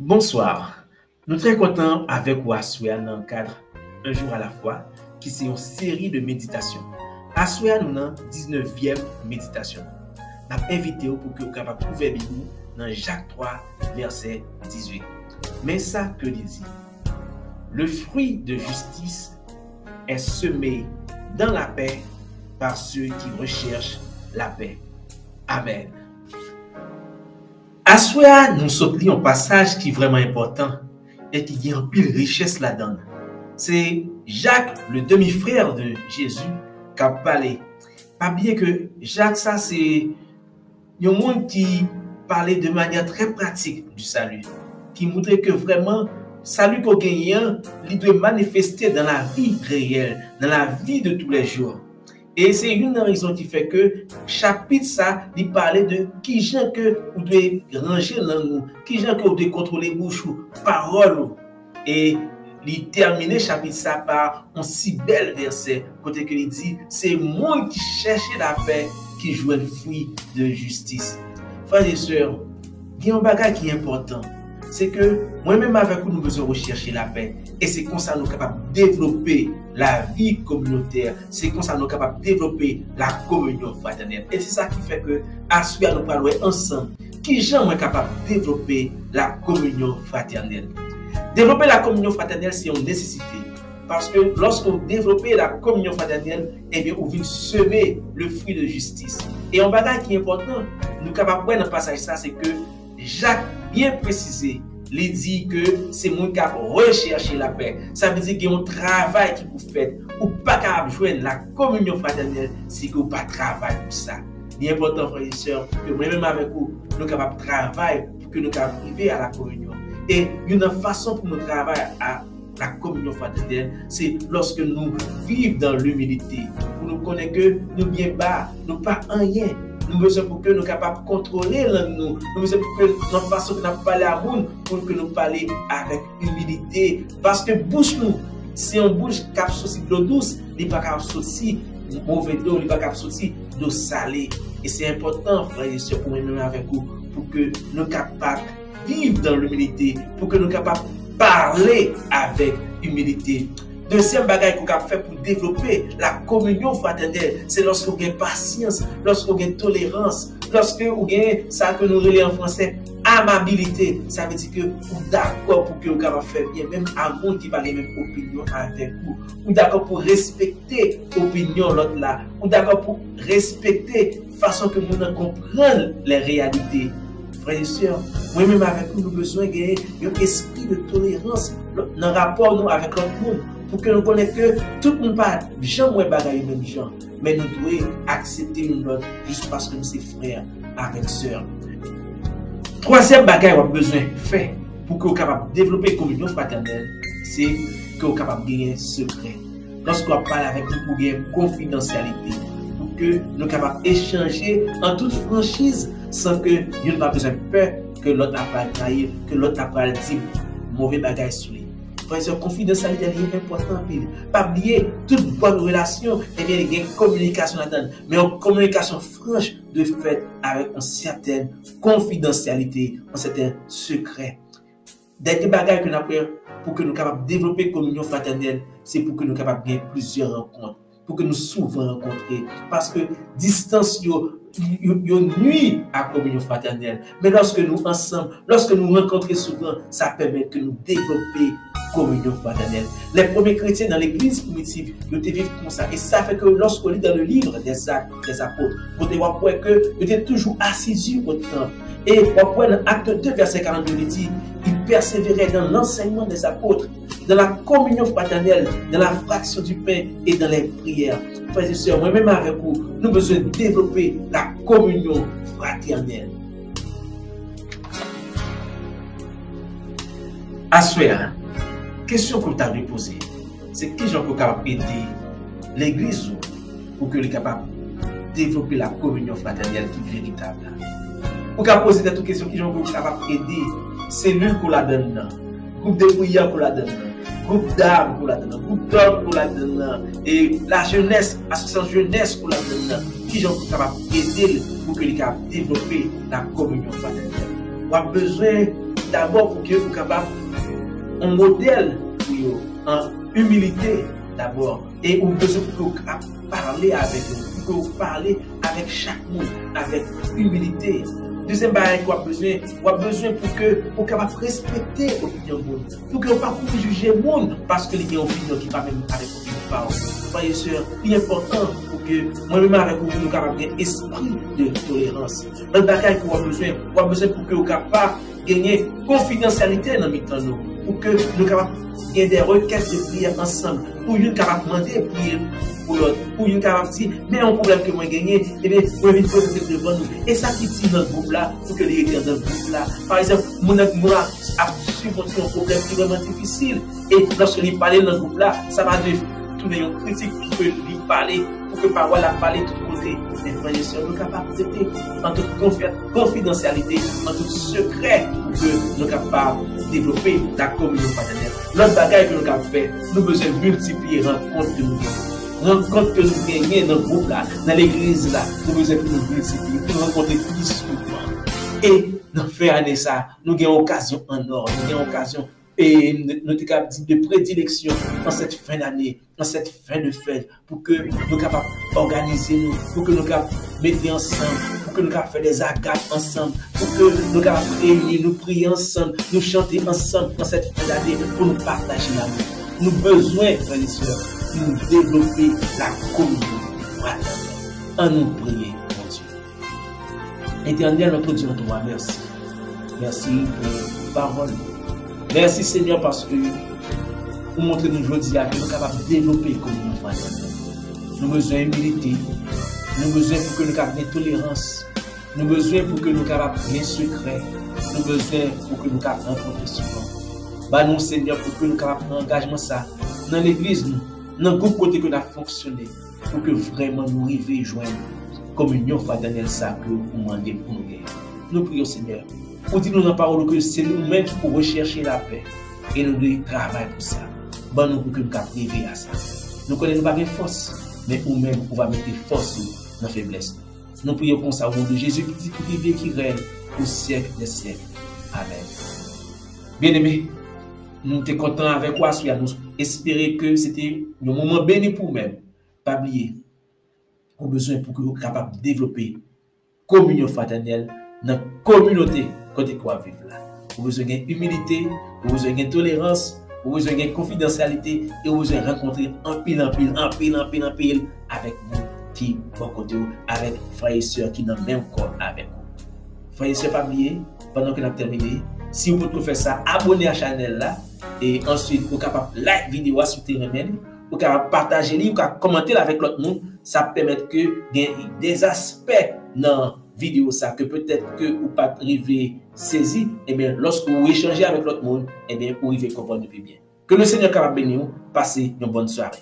Bonsoir, nous très contents avec vous asseoir dans le cadre Un jour à la fois, qui c'est une série de méditations. Asseoir nous dans 19e méditation. Nous avons invité pour que vous capable ouvrir Bible dans Jacques 3, verset 18. Mais ça que il dit, le fruit de justice est semé dans la paix par ceux qui recherchent la paix. Amen. Assoya nous sautons un passage qui est vraiment important et qui a une pile richesse là-dedans. C'est Jacques, le demi-frère de Jésus, qui a parlé. Pas bien que Jacques, ça c'est un monde qui parlait de manière très pratique du salut, qui montrait que vraiment, salut qu'on gagne, il doit manifester dans la vie réelle, dans la vie de tous les jours. Et c'est une raison qui fait que chapitre ça, il parlait de qui gens que vous devez ranger langue, qui gens que vous devez contrôler bouche ou parole. Et il termine chapitre ça par un si bel verset côté que il dit c'est moi qui cherche la paix qui joue le fruit de justice. Frères et sœurs, il y a un bagage qui est important. C'est que moi-même avec vous, nous besoin rechercher la paix. Et c'est comme ça que nous sommes capables de développer la vie communautaire. C'est comme ça que nous sommes capables de développer la communion fraternelle. Et c'est ça qui fait que, à ce nous parlons ensemble, qui jamais capable de développer la communion fraternelle. Développer la communion fraternelle, c'est une nécessité. Parce que lorsqu'on développe la communion fraternelle, eh bien, on vient semer le fruit de justice. Et un bagage qui est important, nous sommes capables de voir dans le passage ça, c'est que Jacques bien précisé, il dit que c'est mon cap rechercher la paix. Ça veut dire qu'il y a un travail qui vous faites ou pas capable de joindre la communion fraternelle si vous pas travail pour ça. Il est important, frères et sœurs, que moi-même avec vous, nous sommes capables de travailler pour que nous puissions arriver à la communion. Et une façon pour nous travailler à la communion fraternelle, c'est lorsque nous vivons dans l'humilité, pour nous connaître que nous bien bas, nous pas rien. Nous besoin pour que nous soyons capables de contrôler nous. Nous besoin pour que notre façon de parler à nous, pour que nous parlions avec humilité. Parce que bouche nous, si on bouge cap sorti de l'eau douce, il n'est pas capable de sortir mauvais d'eau, il n'est pas capable de sortir d'eau salée. Et c'est important, frères et sœurs, pour nous avec vous, pour que nous soyons capables de vivre dans l'humilité, pour que nous soyons capables de parler avec humilité. Deuxième bagage qu'on a fait pour développer la communion fraternelle, c'est lorsqu'on a patience, lorsqu'on a tolérance, lorsqu'on a ça que nous relèvons en français, amabilité. Ça veut dire que vous êtes d'accord pour que vous puissiez faire bien, même à monde qui parle la même opinion avec vous. Vous êtes d'accord pour respecter l'opinion de l'autre là. Vous êtes d'accord pour respecter la façon que nous comprenons les réalités. Frères et sœurs, moi-même avec vous, nous avons besoin de gagner un esprit de tolérance dans le rapport nous avec l'autre monde. Pour que nous connaissions que tout le monde pas jamais bagaille même gens, mais nous devons accepter l'autre juste parce que nous sommes frères avec sœurs. Troisième bagage qu'on a besoin de faire pour que nous soyons capables de développer une communion fraternelle, c'est que nous soyons capables de gagner un secret. Lorsqu'on parle avec nous pour gagner une confidentialité, pour que nous soyons capables d'échanger en toute franchise sans que nous n'ayons pas besoin de peur que l'autre n'a pas trahir, que l'autre n'a pas dit mauvais bagage sur lui. La confidentialité est importante. Pas oublier toute bonne relation, et bien il y a une communication là-dedans, mais une communication franche de fait avec une certaine confidentialité, un certain secret. Des bagages que nous avons pour que nous soyons capables de développer une communion fraternelle, c'est pour que nous soyons capables de gagner plusieurs rencontres, pour que nous souvent rencontrer. Parce que distance nuit à la communion fraternelle. Mais lorsque nous ensemble, lorsque nous rencontrons souvent, ça permet que nous développions communion fraternelle. Les premiers chrétiens dans l'église primitive, ils vivent comme ça. Et ça fait que lorsqu'on lit dans le livre des Actes des Apôtres, vous voyez qu'ils étaient toujours assidus au temple. Et on voit dans Acte 2, verset 42, il dit, ils persévéraient dans l'enseignement des apôtres, dans la communion fraternelle, dans la fraction du pain et dans les prières. Frères et sœurs, moi-même avec vous, nous avons besoin de développer la communion fraternelle. Assoya, question qu'on t'a posée, c'est qui j'en capable d'aider l'église pour que les capable de développer la communion fraternelle qui est véritable. Pour qu'à poser cette question qui j'en capable d'aider, cellule pour la donne, groupe de prière pour la donne, groupe d'âme pour la donne, groupe d'hommes pour la donne, et la jeunesse, association jeunesse pour la donne, qui j'en capable d'aider pour que les capable de développer la communion fraternelle. On a besoin d'abord pour que vous capable un modèle pour vous, en humilité d'abord. Et vous besoin pour que vous parler avec vous, pour que vous parlez avec chaque monde, avec humilité. Deuxième barrière qu'on a besoin pour que vous capable respecter l'opinion du monde, pour que vous ne pas juger le monde parce qu'il y a une opinion qui ne va même avec l'opinion de parole. Frères et sœurs, il est important pour que moi-même avec vous, nous capables d'un esprit de tolérance. Notre bagaille qu'on a besoin pour que vous capable gagner confidentialité dans le temps nous, pour que nous capables gagner des requêtes de prière ensemble, pour nous capables demander prier pour l'autre, pour nous capables dire, mais un problème que moi gagné, et bien, moi je vais poser devant nous. Et ça qui dit dans le groupe là, pour que les gens dans le groupe là, par exemple, mon a supporté un problème qui est vraiment difficile, et lorsque il parle dans le groupe là, ça va devenir tout les critiques pour que lui parler, pour que parole a parlé de tous côtés. Les frères et sœurs, nous sommes capables de traiter en toute confidentialité, en tout secret, pour que nous sommes capables de développer la communion fraternelle. L'autre bagaille que nous avons fait, nous devons multiplier les rencontres que nous gagnons. Rencontres que nous gagnons dans le groupe là, dans l'église là, nous devons nous multiplier, pour nous rencontrer plus souvent. Et dans faire année ça, nous avons occasion en or, nous avons occasion et notre de prédilection dans cette fin d'année, dans cette fin de fête, pour que nous soyons capables d'organiser nous, pour que nous soyons capables de mettre ensemble, pour que nous soyons capables de faire des agapes ensemble, pour que nous soyons capables de réunir, nous prier ensemble, nous chanter ensemble dans cette fin d'année pour nous partager l'amour. Nous avons besoin, frères et sœurs, de nous développer la communion fraternelle. En nous prier, mon Dieu. Éternel, notre Dieu, notre roi, merci. Merci pour vos paroles. Merci Seigneur parce que vous montrez nous aujourd'hui que nous sommes capables de développer comme une fraternelle. Nous avons besoin d'humilité, nous avons besoin pour que nous ayons de tolérance, nous avons besoin pour que nous ayons de secret, nous avons besoin pour que nous ayons rencontré souvent. Bah nous Seigneur pour que nous ayons un engagement ça dans l'église, dans le groupe côté que nous avons fonctionné, pour que vraiment nous arrivions à joindre communion fraternelle ça que vous demandez pour nous gagner. Nous prions Seigneur. Pour dire nous dans la parole que c'est nous-mêmes qui pouvons rechercher la paix. Et nous devons travailler pour ça. Bon, nous pour que nous puissions arriver à ça. Nous connaissons pas de force, mais nous-mêmes, on va mettre force dans la faiblesse. Nous prions pour ça au nom de Jésus qui dit qu'il vit qui règne au siècle des siècles. Amen. Bien-aimés, nous sommes contents avec toi. Nous espérons que c'était un moment béni pour nous-mêmes. Pas oublier, nous avons besoin pour que nous soyons capables de développer communion fraternelle dans la communauté. Côté quoi vivre là. Vous avez besoin d'humilité, vous avez besoin de tolérance, vous avez besoin de confidentialité et vous avez rencontré en pile avec vous qui bon côté avec frères et sœurs qui dans le même corps avec vous. Frères et sœurs, pas oublier, pendant que nous avons terminé, si vous pouvez faire ça, abonnez à la chaîne là et ensuite vous êtes capable de like vidéo sur Télémen, vous êtes capable de partager, vous pouvez commenter avec l'autre monde, ça permet que des aspects dans vidéo ça que peut-être que vous pas arriver saisi et bien lorsque vous échangez avec l'autre monde et bien vous arrivez comprendre plus bien. Que le Seigneur capable bénir, passez une bonne soirée.